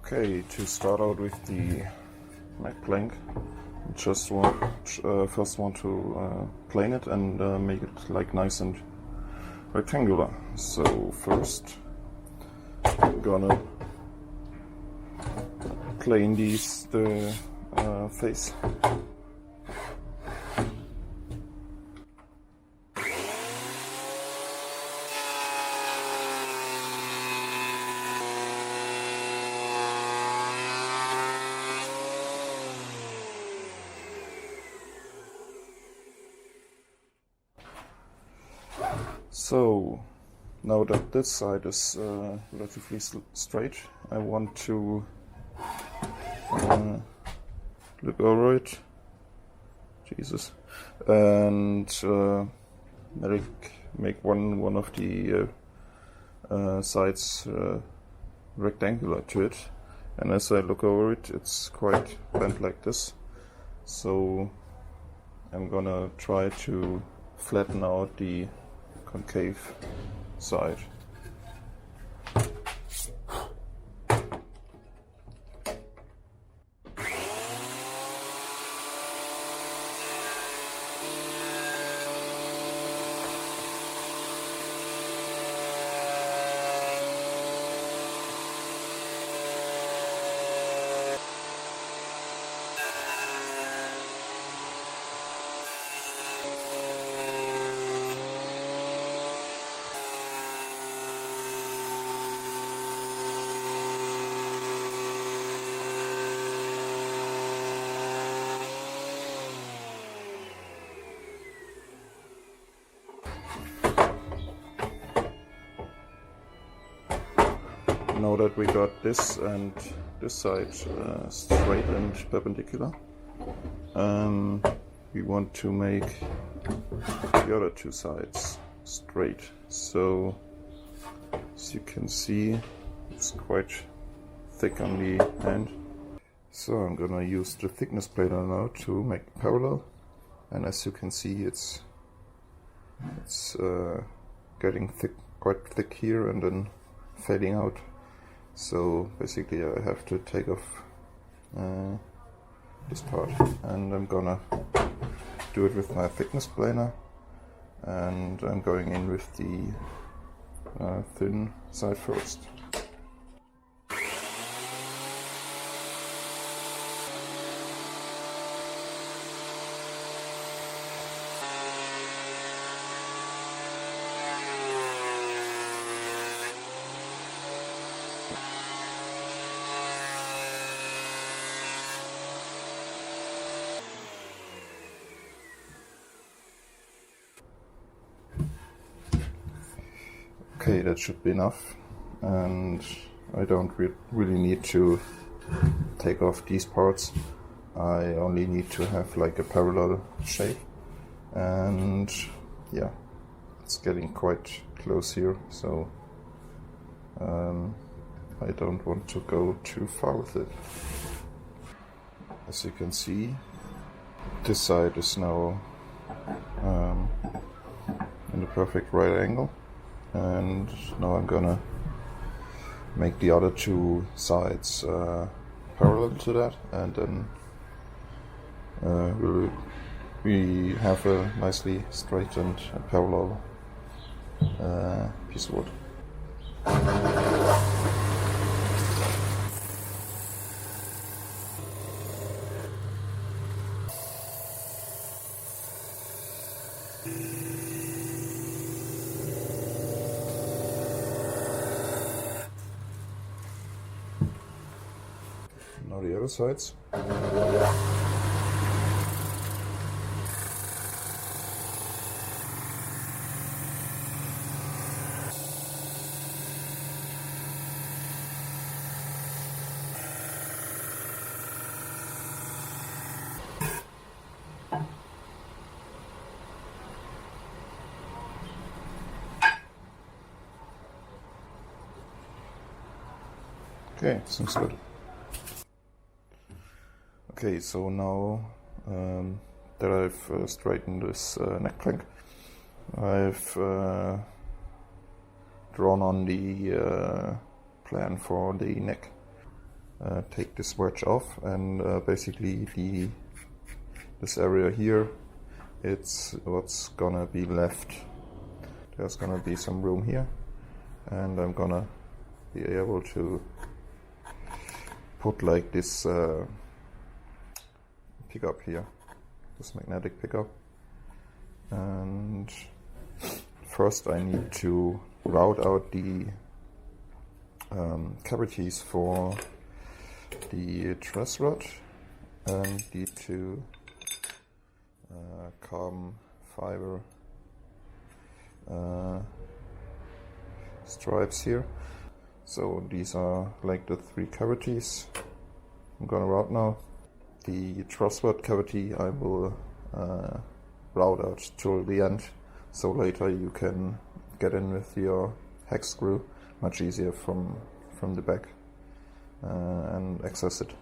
Okay, to start out with the neck plank, first want to plane it and make it like nice and rectangular. So first I'm gonna plane the face. So now that this side is relatively straight, I want to look over it, Jesus, and make one of the sides rectangular to it. And as I look over it, it's quite bent like this. So I'm gonna try to flatten out the concave side. Now that we got this and this side straight and perpendicular, we want to make the other two sides straight. So as you can see, it's quite thick on the end. So I'm gonna use the thickness planer now to make it parallel, and as you can see, it's getting thick, quite thick here, and then fading out. So basically I have to take off this part, and I'm gonna do it with my thickness planer, and I'm going in with the thin side first. Okay, that should be enough, and I don't really need to take off these parts. I only need to have like a parallel shape, and yeah, it's getting quite close here, so I don't want to go too far with it. As you can see, this side is now in the perfect right angle. And now I'm gonna make the other two sides parallel to that, and then we have a nicely straight and parallel piece of wood. Now the other sides. Okay, seems good. Okay, so now that I've straightened this neck plank, I've drawn on the plan for the neck. take this wedge off, and basically this area here, it's what's gonna be left. There's gonna be some room here, and I'm gonna be able to put like this pickup here, this magnetic pickup. And first I need to route out the cavities for the truss rod and the two carbon fiber stripes here. So these are like the three cavities I'm gonna route now. The truss rod cavity I will route out till the end, so later you can get in with your hex screw much easier from the back and access it.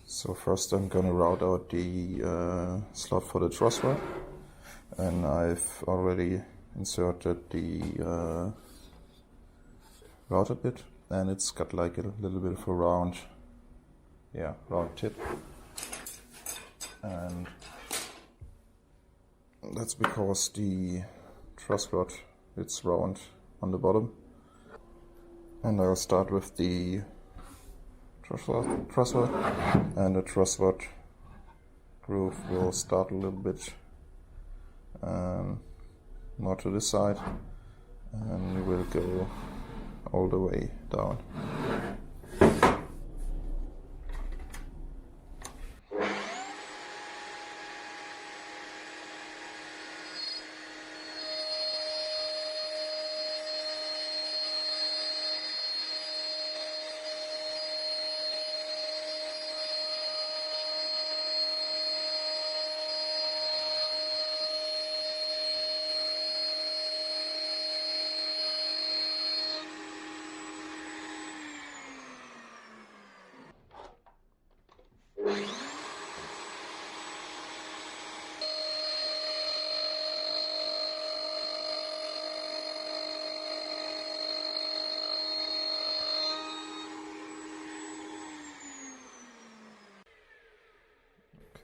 So first I'm gonna route out the slot for the truss rod, and I've already inserted the router bit, and it's got like a little bit of a round tip, and that's because the truss rod, it's round on the bottom. And I'll start with the truss rod, and the truss rod groove will start a little bit more to this side, and we will go all the way down.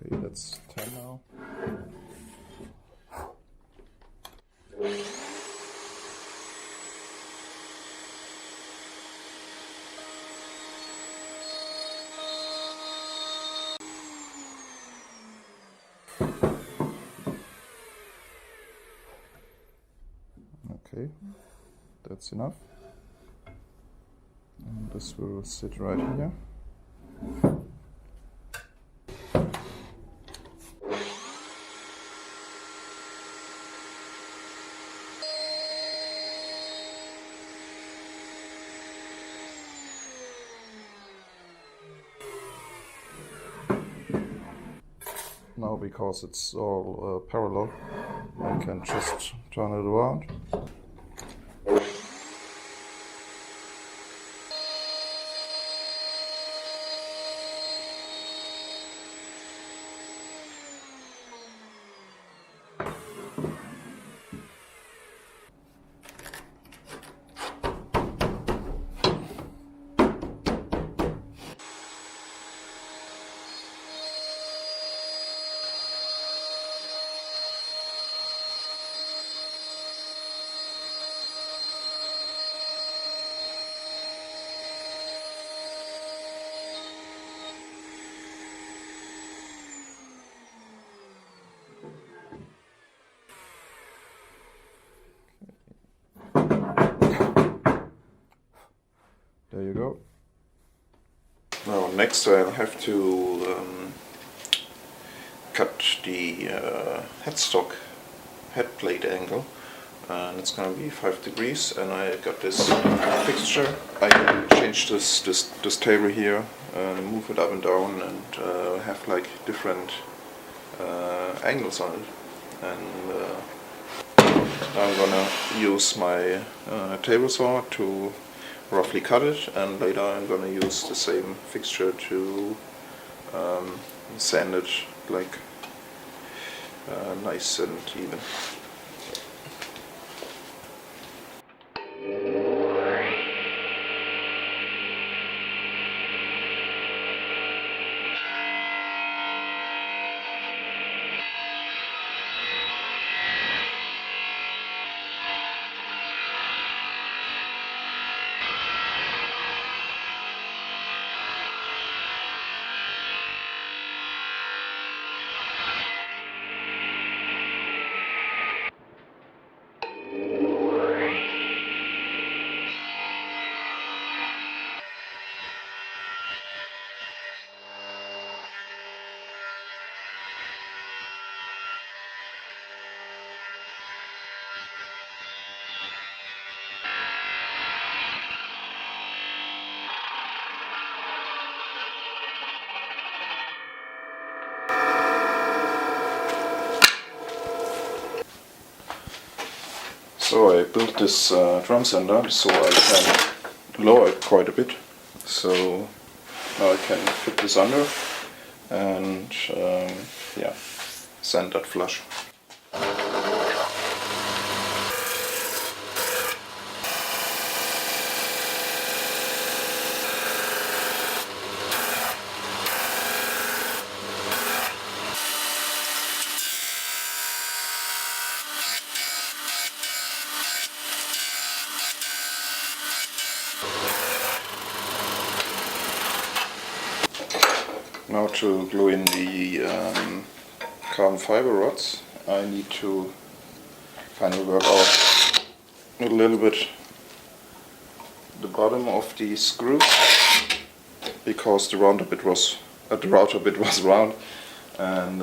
Okay, that's 10 now. Okay, that's enough. And this will sit right here. Now, because it's all parallel, I can just turn it around. There you go. Now next I'll have to cut the headstock head plate angle, and it's gonna be 5 degrees, and I got this fixture. I can change this table here and move it up and down, and have like different angles on it. And I'm gonna use my table saw to roughly cut it, and later I'm gonna use the same fixture to sand it like nice and even. So I built this drum sander so I can lower it quite a bit. So now I can fit this under and yeah, sand that flush. Now to glue in the carbon fiber rods, I need to kind of work out a little bit the bottom of the screw, because the router bit was round, and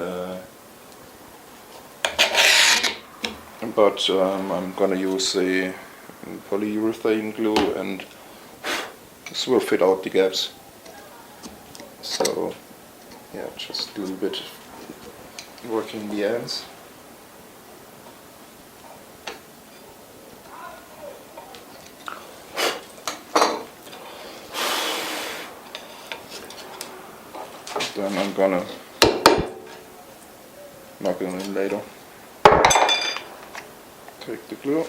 but I'm gonna use a polyurethane glue, and this will fit out the gaps. So yeah, just a little bit working the ends. Then I'm gonna knock them in later. Take the glue.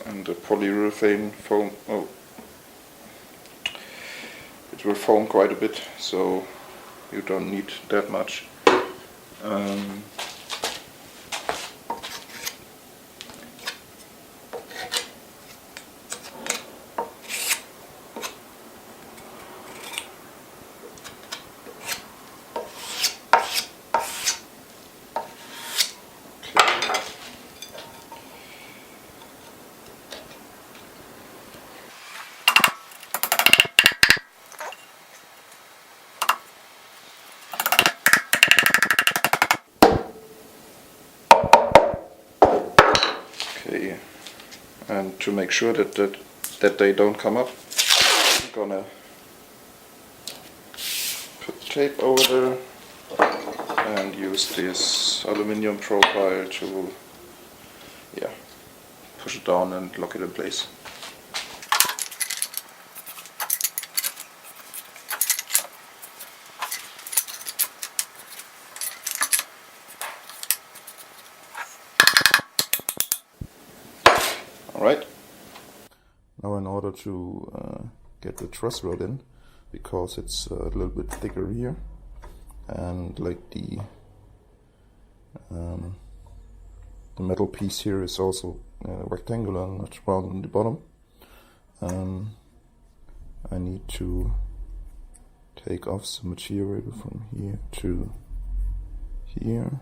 And the polyurethane foam, it will foam quite a bit, so you don't need that much. Okay, and to make sure that they don't come up, I'm gonna put tape over there and use this aluminium profile to, yeah, push it down and lock it in place. Alright. Now in order to get the truss rod in, because it's a little bit thicker here, and like the metal piece here is also rectangular, not round on the bottom, I need to take off some material from here to here.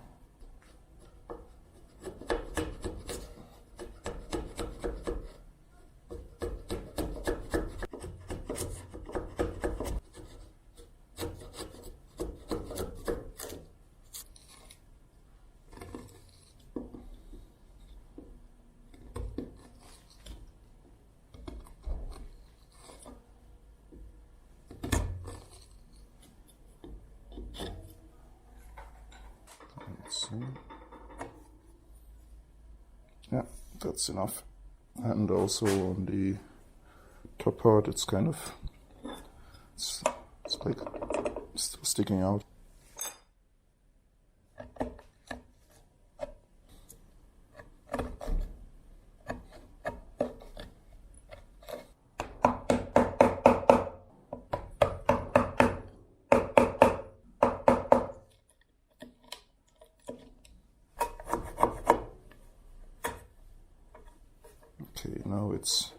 Yeah, that's enough. And also on the top part, it's kind of it's like still sticking out. Okay, now it's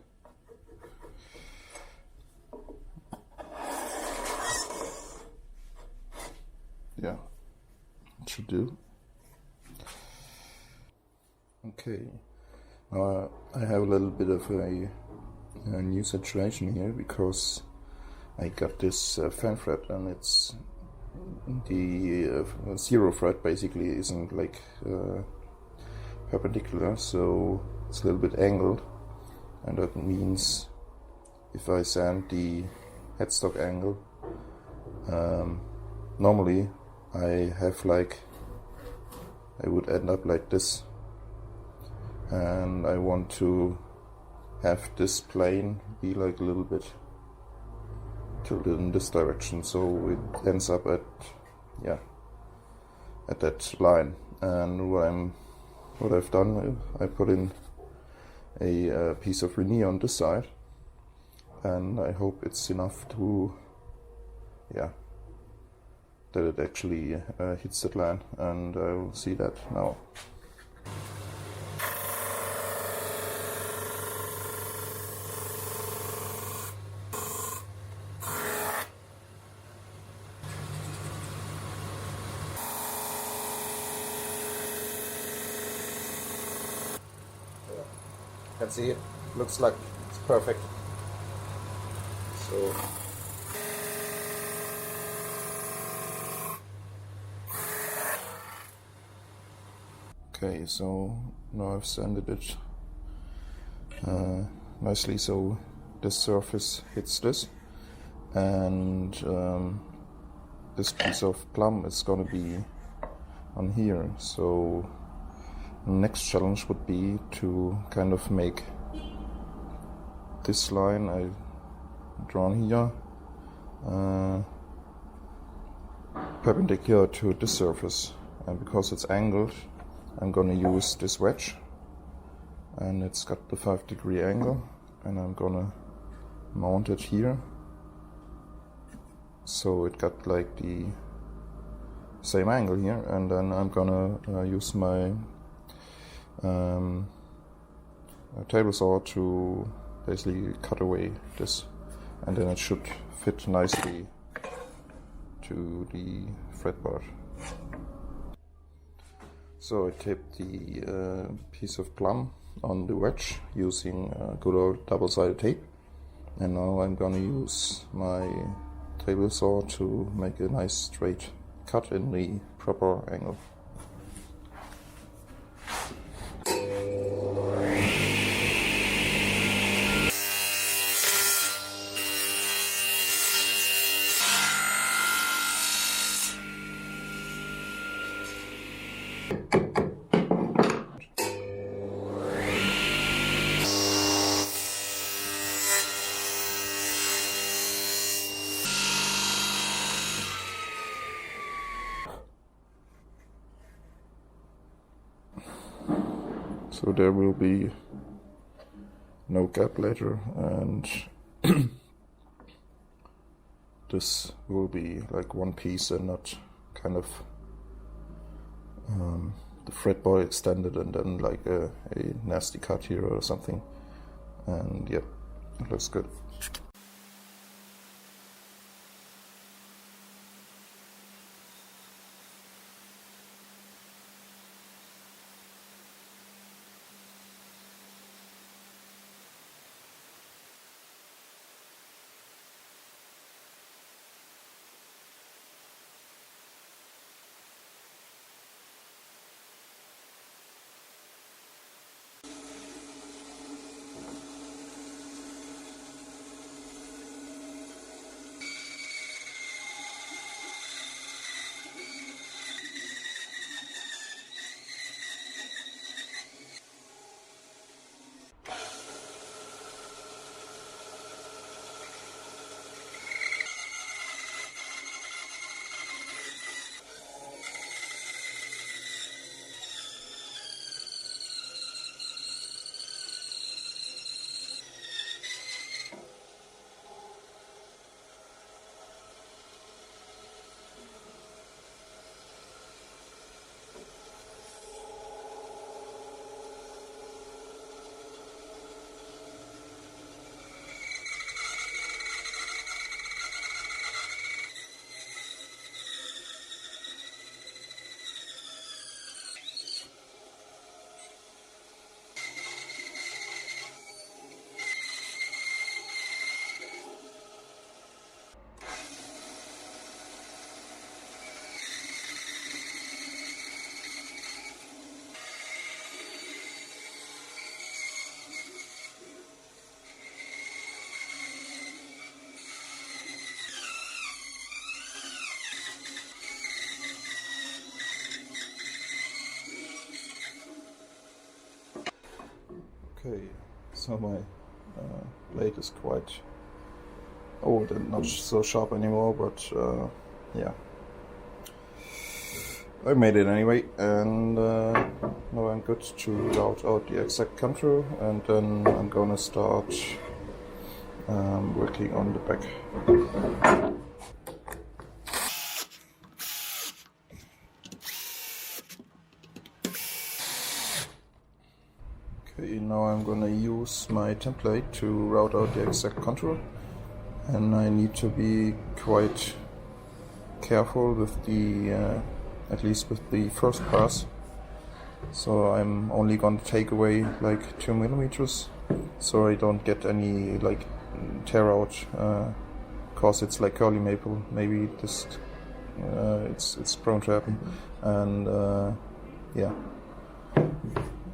yeah, it should do. Okay, now I have a little bit of a new situation here, because I got this fan fret, and it's the 0 fret basically isn't like perpendicular, so it's a little bit angled, and that means if I sand the headstock angle, normally I would end up like this, and I want to have this plane be like a little bit tilted in this direction, so it ends up at that line. And what I've done, I put in a piece of veneer on this side, and I hope it's enough to that it actually hits that line, and I'll see that now. You can see it looks like it's perfect. So okay, so now I've sanded it nicely so this surface hits this, and this piece of plum is gonna be on here. So the next challenge would be to kind of make this line I drawn here perpendicular to this surface, and because it's angled, I'm gonna use this wedge, and it's got the 5-degree angle, and I'm gonna mount it here so it got like the same angle here, and then I'm gonna use my table saw to basically cut away this, and then it should fit nicely to the fretboard. So I taped the piece of plum on the wedge using good old double-sided tape, and now I'm gonna use my table saw to make a nice straight cut in the proper angle. So there will be no gap later, and this will be like one piece and not kind of the fretboard extended and then like a nasty cut here or something. And yep, it looks good. So my blade is quite old and not so sharp anymore, but yeah. I made it anyway, and now I'm good to route out the exact contour, and then I'm gonna start working on the back. Okay, now I'm gonna use my template to route out the exact contour, and I need to be quite careful with the at least with the first pass. So I'm only gonna take away like 2 millimeters, so I don't get any like tear out, cause it's like curly maple. Maybe this it's prone to happen, and yeah,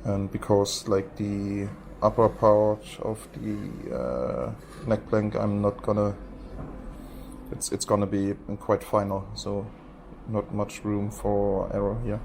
and because like the upper part of the neck blank, I'm not gonna. It's gonna be quite final, so not much room for error here.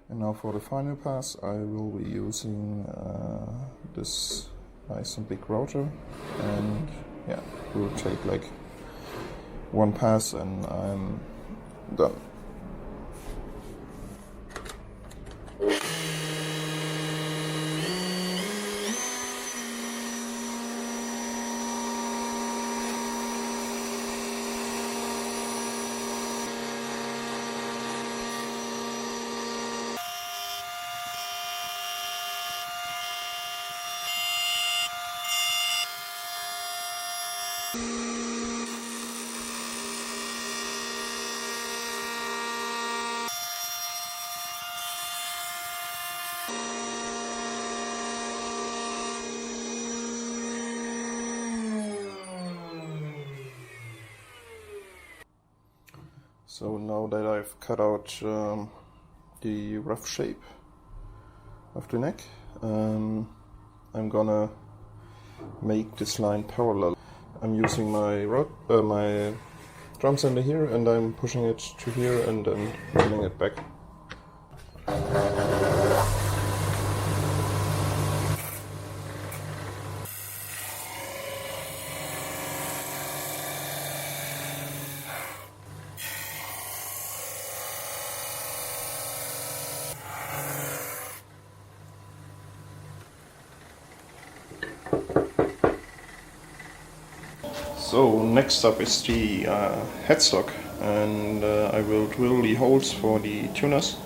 And now for the final pass, I will be using this nice and big router, and yeah, it will take like one pass and I'm done. So now that I've cut out the rough shape of the neck, I'm gonna make this line parallel. I'm using my my drum sander here, and I'm pushing it to here and then pulling it back. So next up is the headstock, and I will drill the holes for the tuners,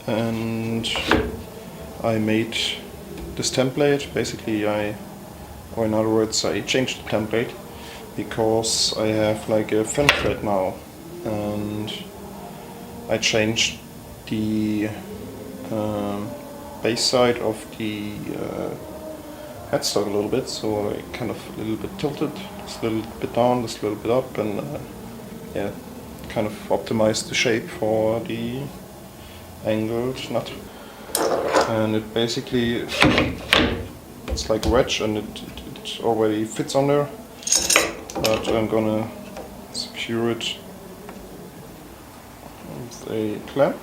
and I made this template. Basically I or in other words, I changed the template because I have like a fin thread now, and I changed the base side of the headstock a little bit, so I kind of a little bit tilted, just a little bit down, just a little bit up, and yeah, kind of optimized the shape for the angled nut. And it basically, it's like a wedge, and it already fits on there, but I'm gonna secure it with a clamp.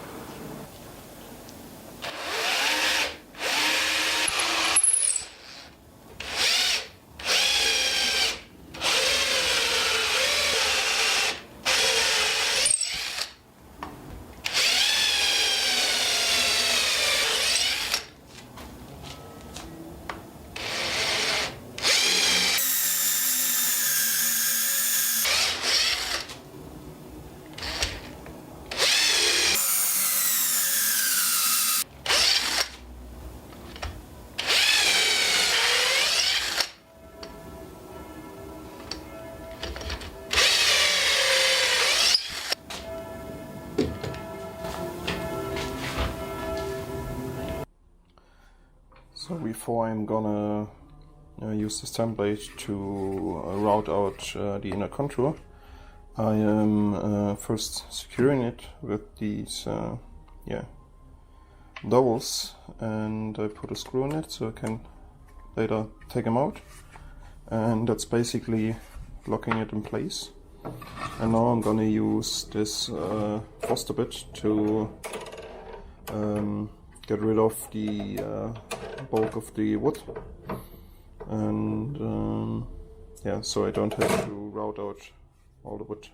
So before I'm gonna use this template to route out the inner contour, I am first securing it with these dowels, and I put a screw in it so I can later take them out, and that's basically locking it in place. And now I'm gonna use this Foster bit to get rid of the bulk of the wood, and yeah, so I don't have to route out all the wood.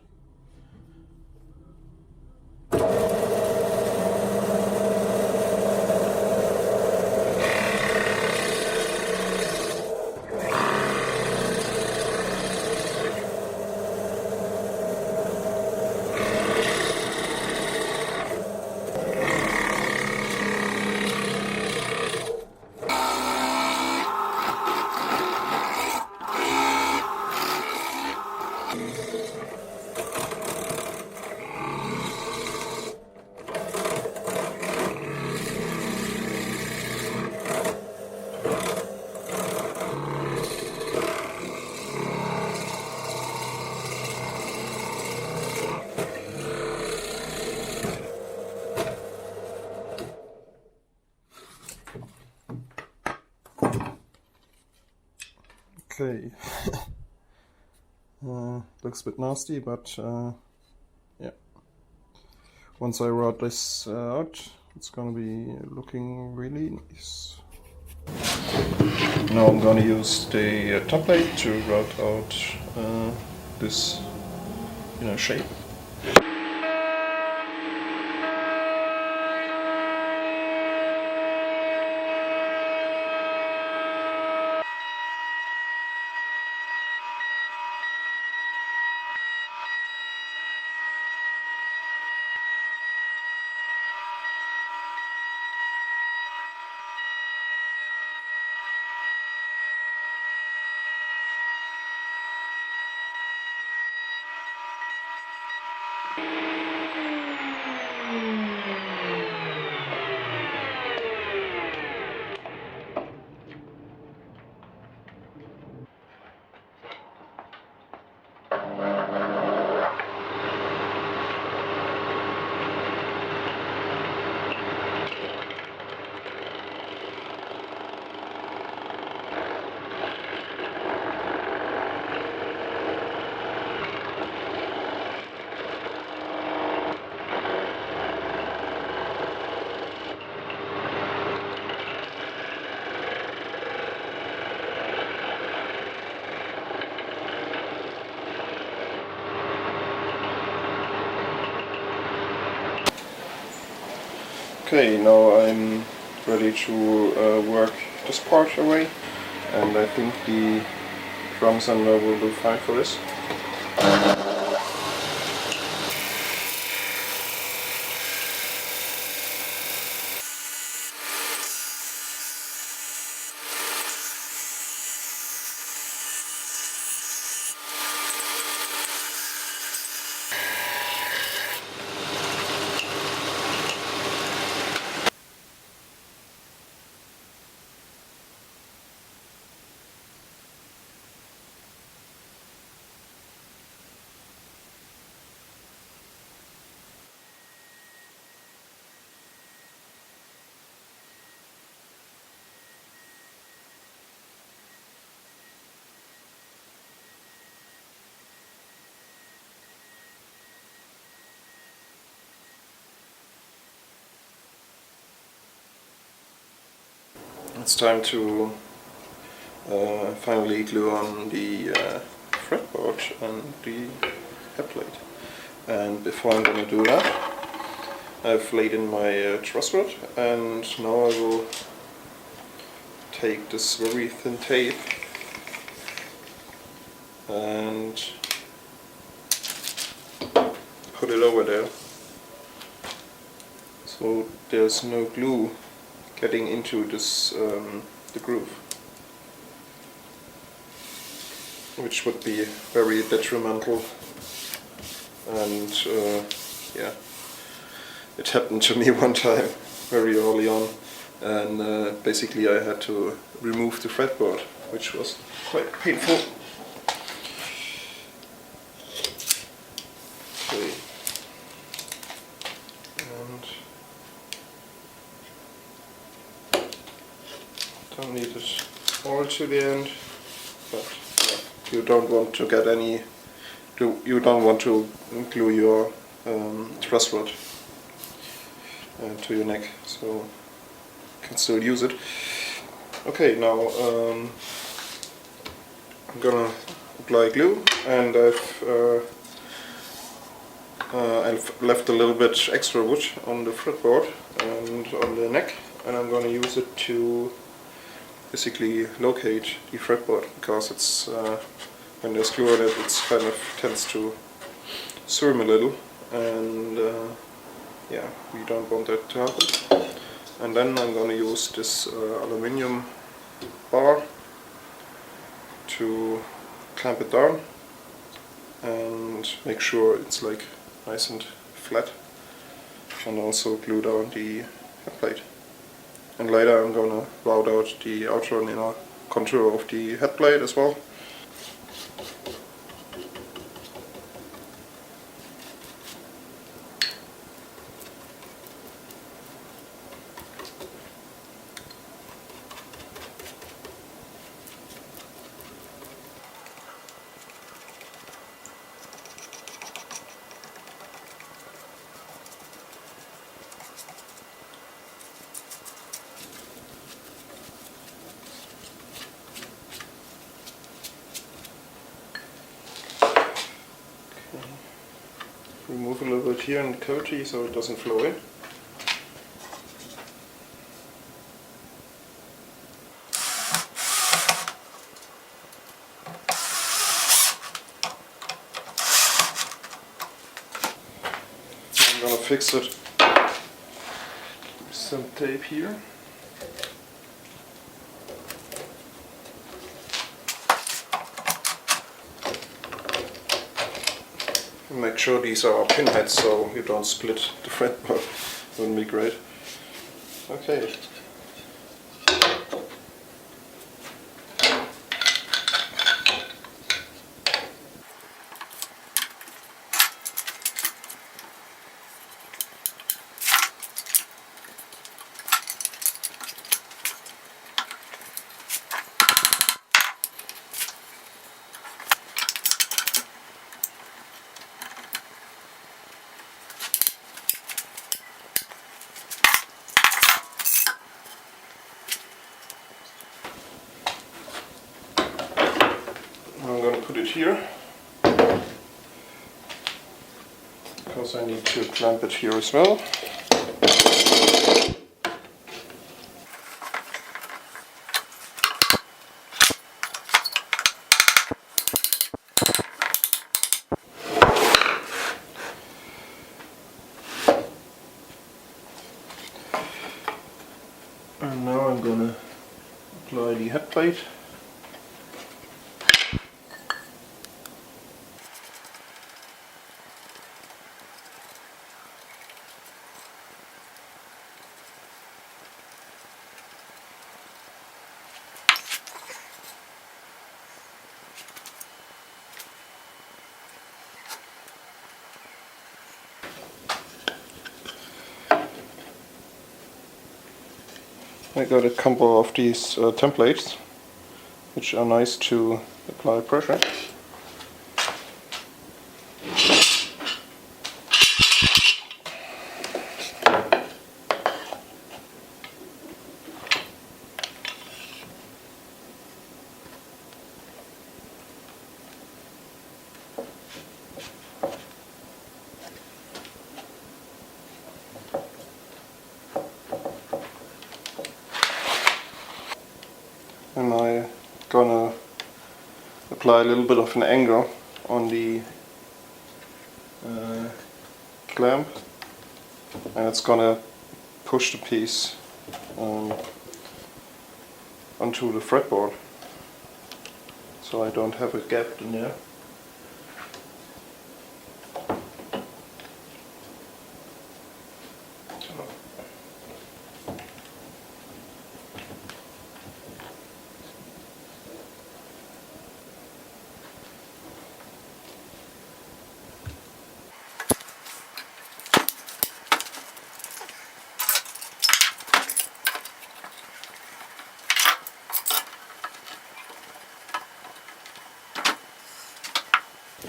Okay, looks a bit nasty, but yeah, once I route this out, it's gonna be looking really nice. Now I'm gonna use the template to route out this shape. Okay, now I'm ready to work this part away, and I think the drum sander will do fine for this. it's time to finally glue on the fretboard and the head plate. And before I'm going to do that, I've laid in my truss rod, and now I will take this very thin tape and put it over there, so there's no glue getting into this the groove, which would be very detrimental. And yeah, it happened to me one time very early on, and basically I had to remove the fretboard, which was quite painful. Okay, and don't need it all to the end, but yeah, you don't want to get any. You don't want to glue your truss rod to your neck, so you can still use it. Okay, now I'm gonna apply glue, and I've left a little bit extra wood on the fretboard and on the neck, and I'm gonna use it to basically locate the fretboard, because it's when there's glue on it, it's kind of tends to swim a little, and yeah, we don't want that to happen. And then I'm going to use this aluminium bar to clamp it down and make sure it's like nice and flat, and also glue down the head plate. And later I'm going to route out the outer and inner contour of the head plate as well. Remove a little bit here in the cavity so it doesn't flow in. I'm gonna fix it with some tape here. Make sure these are pinheads so you don't split the fretboard. Wouldn't be great. Okay. I'm going to put it here, because I need to clamp it here as well. And now I'm going to apply the head plate. I got a couple of these templates, which are nice to apply pressure. gonna apply a little bit of an angle on the clamp, and it's gonna push the piece onto the fretboard, so I don't have a gap in there.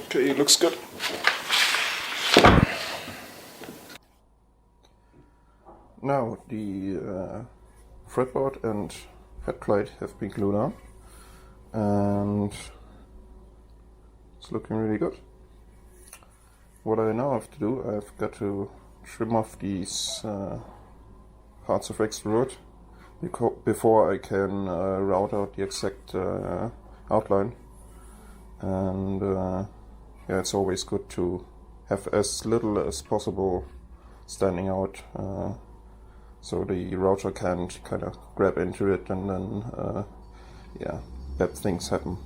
Okay, it looks good. Now the fretboard and head plate have been glued on, and it's looking really good. What I now have to do, I've got to trim off these parts of extra wood before I can route out the exact outline. And yeah, it's always good to have as little as possible standing out, so the router can't kind of grab into it and then yeah, bad things happen.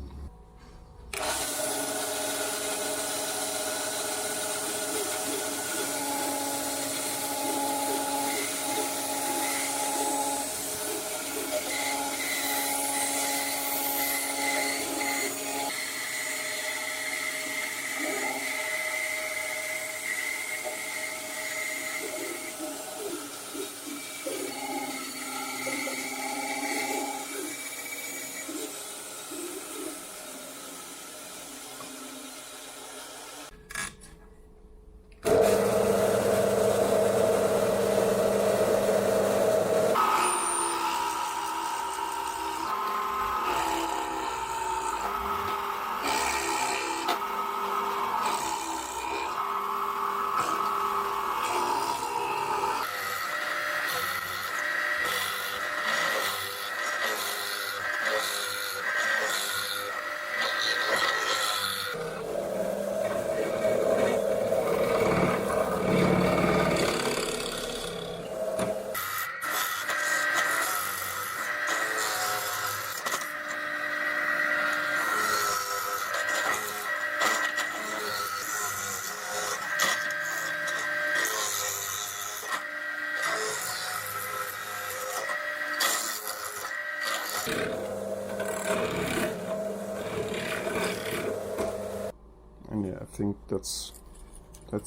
And yeah, I think that's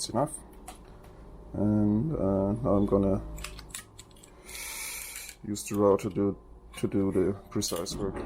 enough. And now I'm gonna use the router to do the precise work.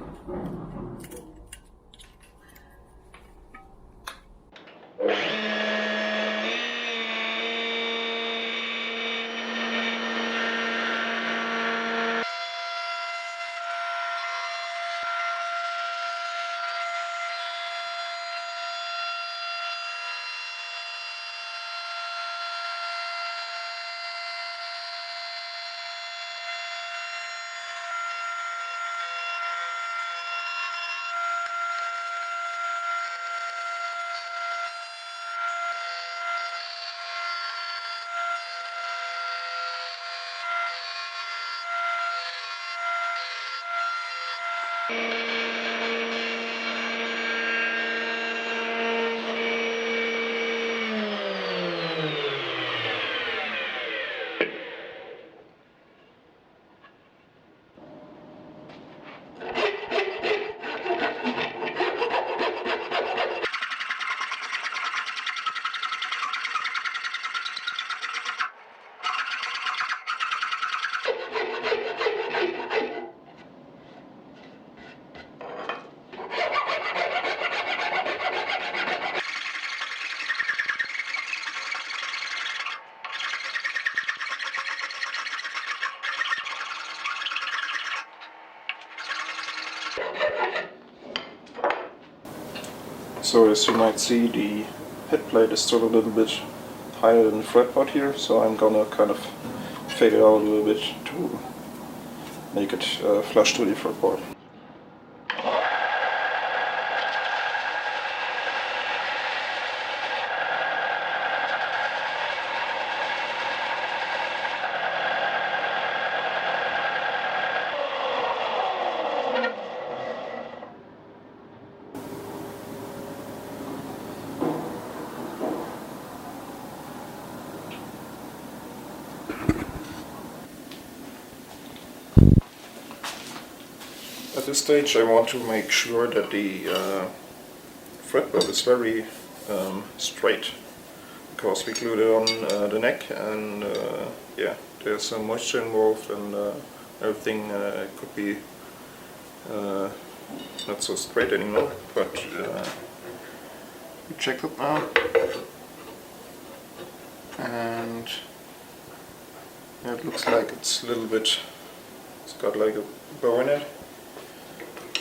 So as you might see, the head plate is still a little bit higher than the fretboard here, so I'm gonna kind of fade it out a little bit to make it flush to the fretboard. this stage I want to make sure that the fretboard is very straight, because we glued it on the neck, and yeah, there's some moisture involved, and everything could be not so straight anymore. But we check it now, and yeah, it looks like it's a little bit, it's got like a bow in it.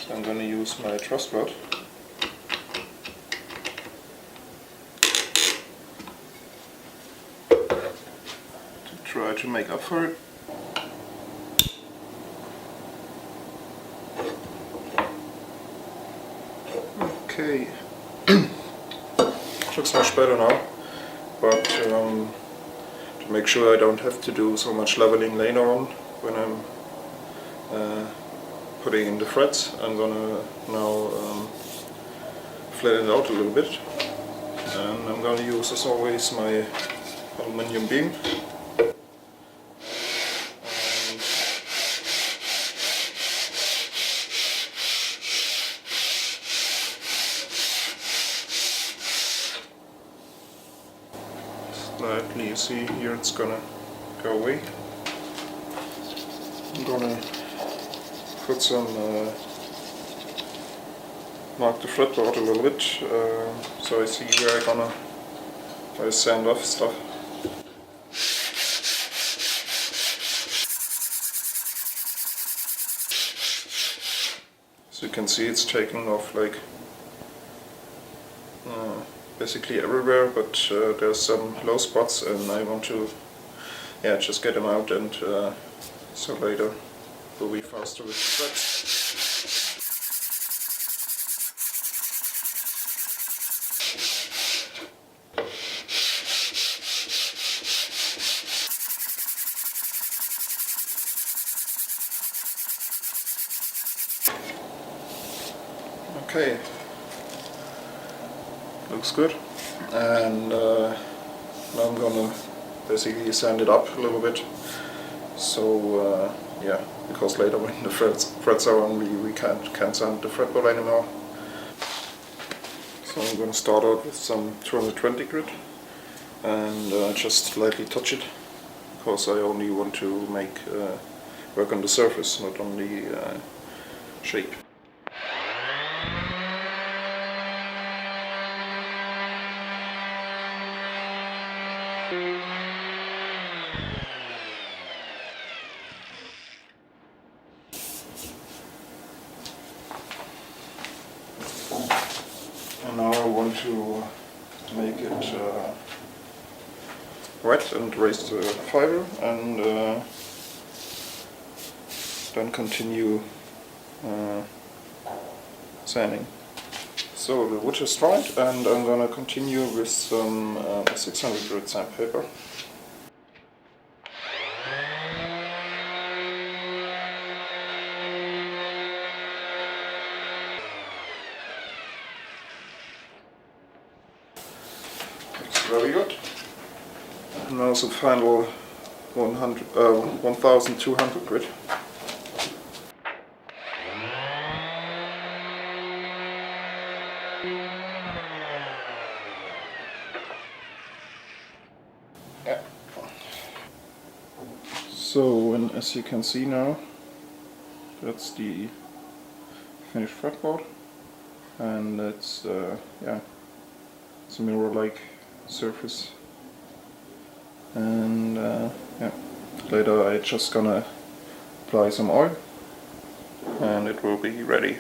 So I'm going to use my truss rod to try to make up for it. Okay, looks much better now, but to make sure I don't have to do so much leveling later on when I'm putting in the frets, I'm gonna now flatten it out a little bit, and I'm gonna use, as always, my aluminium beam. Slightly, you see here it's gonna go away. I'm gonna put some, mark the fretboard a little bit, so I see where I'm gonna sand off stuff. So you can see it's taking off like basically everywhere, but there's some low spots, and I want to just get them out, and so later we'll be faster with the frets. Okay, looks good, and now I'm gonna basically sand it up a little bit, so yeah, because later when the frets are on, we can't sand the fretboard anymore. So I'm gonna start out with some 220 grit and just lightly touch it, because I only want to make work on the surface, not on the shape. And now I want to make it wet and raise the fiber, and then continue sanding. So the wood is dried, and I'm gonna continue with some 600 grit sandpaper. Very good. And now some final 1200 grit. Yeah. So, and as you can see now, that's the finished fretboard, and it's it's a mirror-like surface, and yeah, later I just gonna apply some oil and it will be ready.